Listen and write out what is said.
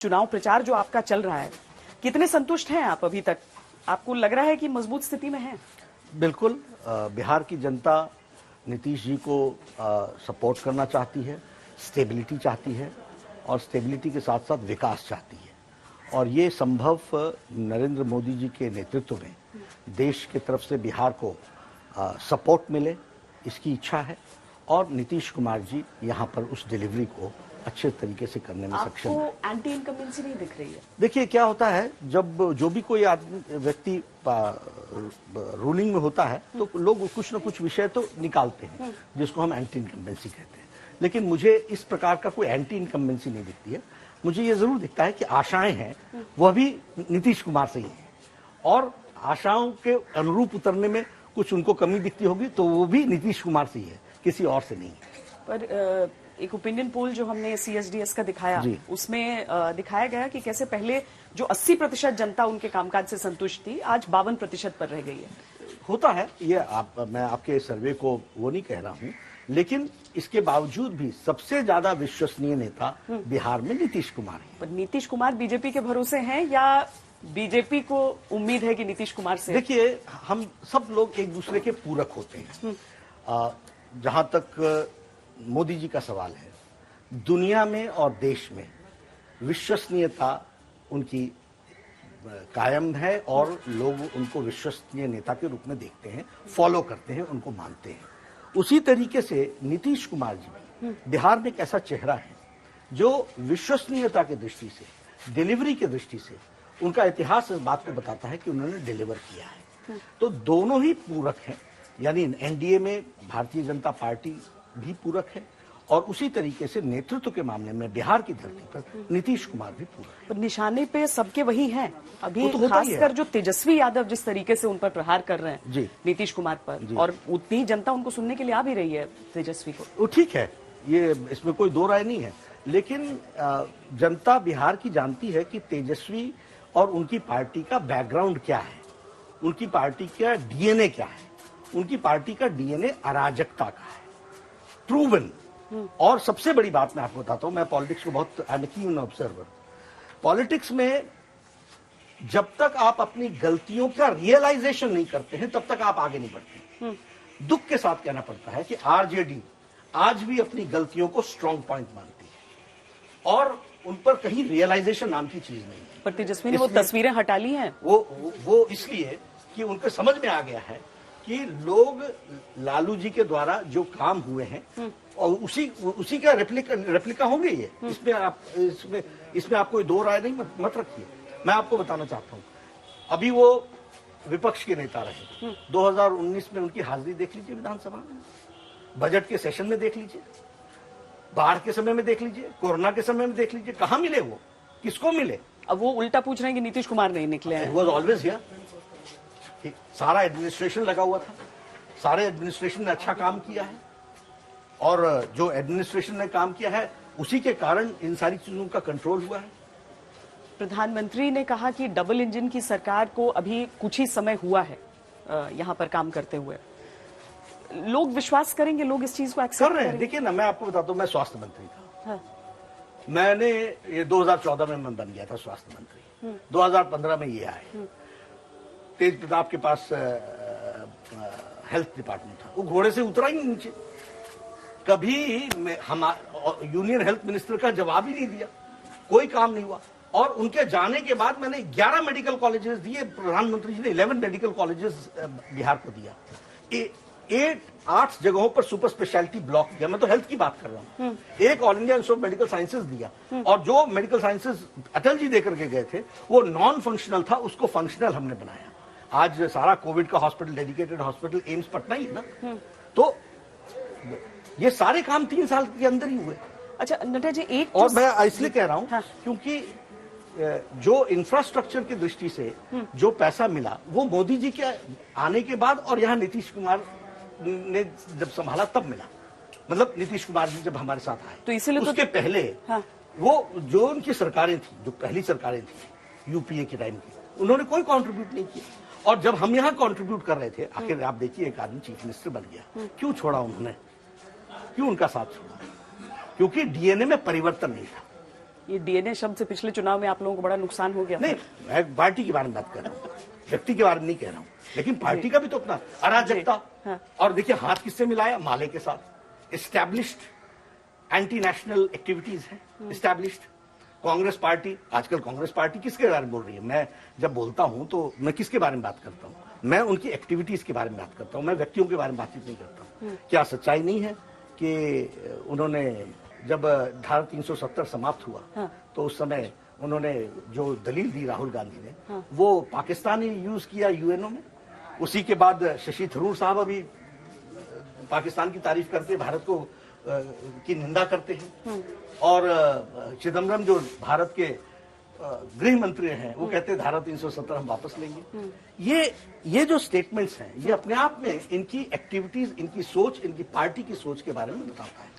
चुनाव प्रचार जो आपका चल रहा है, कितने संतुष्ट हैं आप अभी तक? आपको लग रहा है कि मजबूत स्थिति में है? बिल्कुल। बिहार की जनता नीतीश जी को सपोर्ट करना चाहती है, स्टेबिलिटी चाहती है और स्टेबिलिटी के साथ साथ विकास चाहती है। और ये संभव नरेंद्र मोदी जी के नेतृत्व में देश की तरफ से बिहार को सपोर्ट मिले, इसकी इच्छा है। और नीतीश कुमार जी यहाँ पर उस डिलीवरी को अच्छे तरीके से करने में सक्षम है। आपको एंटी इनकम्बेंसी नहीं दिख रही है? देखिए क्या होता है, जब जो भी कोई आदमी व्यक्ति रूलिंग में होता है तो लोग कुछ न कुछ विषय तो निकालते हैं जिसको हम एंटी इनकम्बेंसी कहते हैं। लेकिन मुझे इस प्रकार का कोई एंटी इनकम्बेंसी नहीं दिखती है। मुझे ये जरूर दिखता है कि आशाएं हैं वह भी नीतीश कुमार से ही है, और आशाओं के अनुरूप उतरने में कुछ उनको कमी दिखती होगी तो वो भी नीतीश कुमार से ही है, किसी और से नहीं है। पर एक ओपिनियन पोल जो हमने CSDS का दिखाया, उसमें दिखाया गया कि कैसे पहले जो 80% जनता उनके कामकाज से संतुष्ट थी, आज 52% पर रह गई है। होता है ये, मैं आपके सर्वे को वो नहीं कह रहा हूँ, लेकिन इसके बावजूद भी सबसे ज्यादा विश्वसनीय नेता बिहार में नीतीश कुमार है। पर नीतीश कुमार बीजेपी के भरोसे हैं या बीजेपी को उम्मीद है कि नीतीश कुमार से? देखिए, हम सब लोग एक दूसरे के पूरक होते हैं। जहां तक मोदी जी का सवाल है, दुनिया में और देश में विश्वसनीयता उनकी कायम है और लोग उनको विश्वसनीय नेता के रूप में देखते हैं, फॉलो करते हैं, उनको मानते हैं। उसी तरीके से नीतीश कुमार जी बिहार में एक ऐसा चेहरा है जो विश्वसनीयता की दृष्टि से, डिलीवरी की दृष्टि से, उनका इतिहास इस बात को बताता है कि उन्होंने डिलीवर किया है। तो दोनों ही पूरक हैं, यानी एनडीए में भारतीय जनता पार्टी भी पूरक है और उसी तरीके से नेतृत्व के मामले में बिहार की धरती पर नीतीश कुमार भी पूरक है। पर निशाने पे सबके वही हैं अभी, तो खासकर जो तेजस्वी यादव जिस तरीके से उन पर प्रहार कर रहे हैं नीतीश कुमार पर, और उतनी जनता उनको सुनने के लिए आ भी रही है तेजस्वी को। वो ठीक है, ये इसमें कोई दो राय नहीं है। लेकिन जनता बिहार की जानती है कि तेजस्वी और उनकी पार्टी का बैकग्राउंड क्या है, उनकी पार्टी का डीएनए क्या है। उनकी पार्टी का डीएनए अराजकता का है, प्रूवन। और सबसे बड़ी बात मैं आपको बताता हूं, मैं पॉलिटिक्स को बहुत कीन ऑब्जर्वर। पॉलिटिक्स में जब तक आप अपनी गलतियों का रियलाइजेशन नहीं करते हैं तब तक आप आगे नहीं बढ़ते। दुख के साथ कहना पड़ता है कि आरजेडी आज भी अपनी गलतियों को स्ट्रांग पॉइंट मानती है और उन पर कहीं रियलाइजेशन नाम की चीज नहीं है। पर तेजस्वी ने वो तस्वीरें हटा ली हैं। वो इसलिए कि उनको समझ में आ गया है कि लोग लालू जी के द्वारा जो काम हुए हैं और उसी का रेप्लिका होंगे ये। इसमें आप कोई दो राय नहीं मत रखिए। मैं आपको बताना चाहता हूं, अभी वो विपक्ष के नेता रहे, 2019 में उनकी हाजिरी देख लीजिए विधानसभा में, बजट के सेशन में देख लीजिए, बाढ़ के समय में देख लीजिए, कोरोना के समय में देख लीजिए, कहां मिले वो, किसको मिले? अब वो उल्टा पूछ रहे हैं कि नीतीश कुमार नहीं निकले हैं। Was always here. सारा एडमिनिस्ट्रेशन लगा हुआ था, सारे एडमिनिस्ट्रेशन ने अच्छा काम किया है और जो एडमिनिस्ट्रेशन ने काम किया है उसी के कारण इन सारी चीजों का कंट्रोल हुआ है। प्रधानमंत्री ने कहा कि डबल इंजन की सरकार को अभी कुछ ही समय हुआ है यहाँ पर काम करते हुए। लोग विश्वास करेंगे, लोग इस चीज को एक्सेप्ट कर रहे हैं? देखिए ना, मैं आपको बताता हूँ, मैं स्वास्थ्य मंत्री था। मैंने ये 2014 में मैं बन गया था स्वास्थ्य मंत्री, 2015 में ये आए। तेज प्रताप के पास हेल्थ डिपार्टमेंट था, वो घोड़े से उतरा ही नहीं नीचे। कभी यूनियन हेल्थ मिनिस्टर का जवाब ही नहीं दिया, कोई काम नहीं हुआ। और उनके जाने के बाद मैंने 11 मेडिकल कॉलेजेस दिए, प्रधानमंत्री जी ने 11 मेडिकल कॉलेजेस बिहार को दिया। 8 जगहों पर सुपर स्पेशलिटी ब्लॉक दिया। मैं तो हेल्थ की बात कर रहा हूँ। एक all India institute of medical sciences दिया, और जो मेडिकल साइंसेज अटल जी देकर के गए थे वो नॉन फंक्शनल था, उसको फंक्शनल हमने बनाया। आज सारा कोविड का hospital, dedicated hospital AIIMS Patna ही है ना। तो ये सारे काम 3 साल के अंदर ही हुए। अच्छा नड्डा जी, एक और मैं इसलिए कह रहा हूं क्योंकि जो इंफ्रास्ट्रक्चर की दृष्टि से जो पैसा मिला वो मोदी जी के आने के बाद और यहाँ नीतीश कुमार ने जब संभाला तब मिला। मतलब नीतीश कुमार जी जब हमारे साथ आए तो इसीलिए उसके पहले वो जो उनकी सरकारें थी, जो पहली सरकारें थी यूपीए के टाइम की, उन्होंने कोई कंट्रीब्यूट नहीं किया। और जब हम यहाँ कंट्रीब्यूट कर रहे थे, आखिर आप देखिए एक आदमी चीफ मिनिस्टर बन गया, क्यों छोड़ा उन्होंने, क्यों उनका साथ छोड़ा? क्योंकि डीएनए में परिवर्तन नहीं था। ये डीएनए शब्द से पिछले चुनाव में आप लोगों को बड़ा नुकसान हो गया। नहीं, मैं पार्टी के बारे में बात कर रहा हूँ, व्यक्ति के बारे में नहीं कह रहा हूँ, लेकिन पार्टी का भी तो अपना अराजकता। हाँ। और देखिए हाथ किससे मिलाया, माले के साथ। एस्टैब्लिश्ड एंटी नेशनल एक्टिविटीज है, एस्टैब्लिश्ड। कांग्रेस पार्टी, आजकल कांग्रेस पार्टी किसके बारे में बोल रही है? मैं जब बोलता हूं तो मैं किसके बारे में बात करता हूं? मैं उनकी एक्टिविटीज के बारे में बात करता हूं, मैं व्यक्तियों के बारे में बातचीत नहीं करता हूं। क्या सच्चाई नहीं है कि उन्होंने जब धारा 370 समाप्त हुआ, हाँ। तो उस समय उन्होंने जो दलील दी राहुल गांधी ने, हाँ। वो पाकिस्तानी यूज किया यूएनओ में। उसी के बाद शशि थरूर साहब अभी पाकिस्तान की तारीफ करते, भारत को की निंदा करते हैं। और चिदम्बरम जो भारत के गृह मंत्री हैं, वो कहते हैं धारा 370 हम वापस लेंगे। ये जो स्टेटमेंट्स हैं, ये अपने आप में इनकी एक्टिविटीज, इनकी सोच, इनकी पार्टी की सोच के बारे में बताता है।